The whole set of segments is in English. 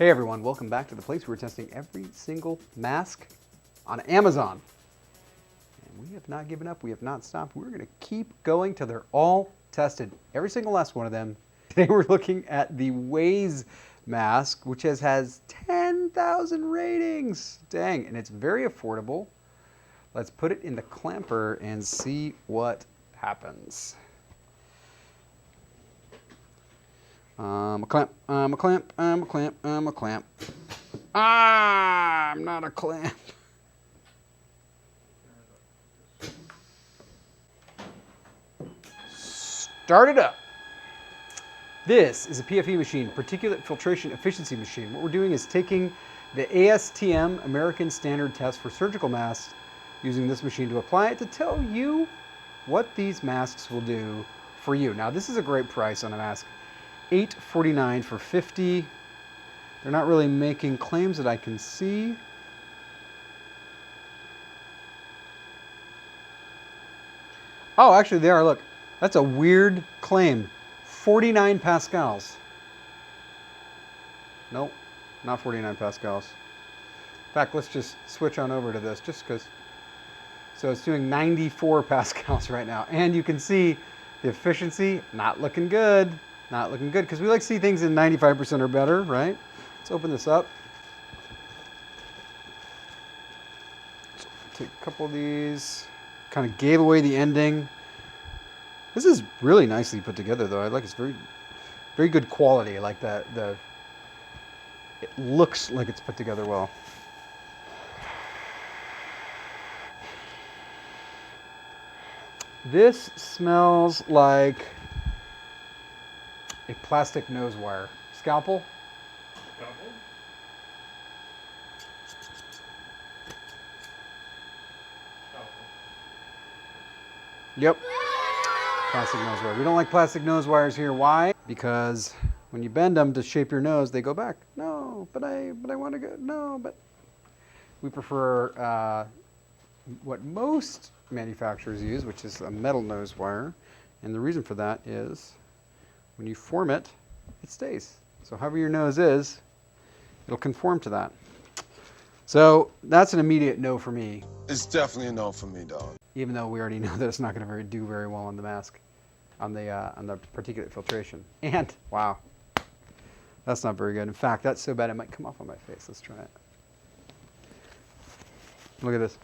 Hey everyone, welcome back to the place where we're testing every single mask on Amazon. And we have not given up, we have not stopped. We're gonna keep going till they're all tested. Every single last one of them. Today we're looking at the Wyze mask, which has 10,000 ratings. Dang, and it's very affordable. Let's put it in the clamper and see what happens. I'm a clamp, I'm a clamp, I'm a clamp, I'm a clamp. I'm not a clamp. Start it up. This is a PPE machine, Particulate Filtration Efficiency Machine. What we're doing is taking the ASTM, American Standard Test for Surgical Masks, using this machine to apply it to tell you what these masks will do for you. Now, this is a great price on a mask. $8.49 for 50. They're not really making claims that I can see. Oh, actually they are. Look, that's a weird claim. 49 pascals. Nope, not 49 pascals. In fact, let's just switch on over to this just because. So it's doing 94 pascals right now. And you can see the efficiency, not looking good. Not looking good, because we like to see things in 95% or better, right? Let's open this up. Let's take a couple of these. Kind of gave away the ending. This is really nicely put together, though. I like it's very, very good quality. I like that. It looks like it's put together well. This smells like a plastic nose wire. Scalpel? Scalpel? Scalpel. Yep. Plastic nose wire. We don't like plastic nose wires here. Why? Because when you bend them to shape your nose, they go back. No, but I want to go. No, but we prefer what most manufacturers use, which is a metal nose wire. And the reason for that is when you form it, it stays. So however your nose is, it'll conform to that. So that's an immediate no for me. It's definitely a no for me, dog. Even though we already know that it's not going to do very well on the mask, on the particulate filtration. And wow, that's not very good. In fact, that's so bad it might come off on my face. Let's try it. Look at this.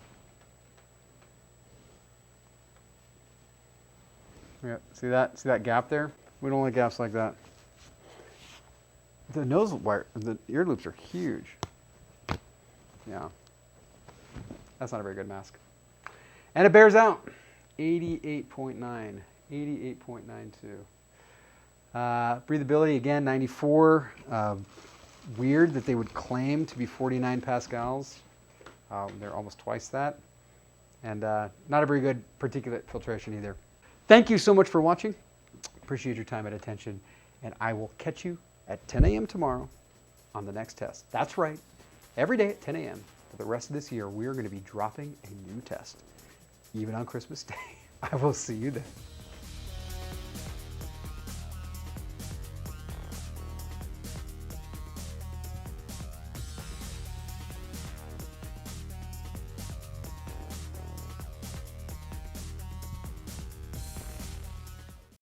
Yeah, see that? See that gap there? We don't like gaps like that. The nose wire, the ear loops are huge. Yeah. That's not a very good mask. And it bears out. 88.9. 88.92. Breathability, again, 94. Weird that they would claim to be 49 pascals. They're almost twice that. And not a very good particulate filtration either. Thank you so much for watching. Appreciate your time and attention, and I will catch you at 10 a.m. tomorrow on the next test. That's right, every day at 10 a.m. for the rest of this year, we are going to be dropping a new test, even on Christmas Day. I will see you then.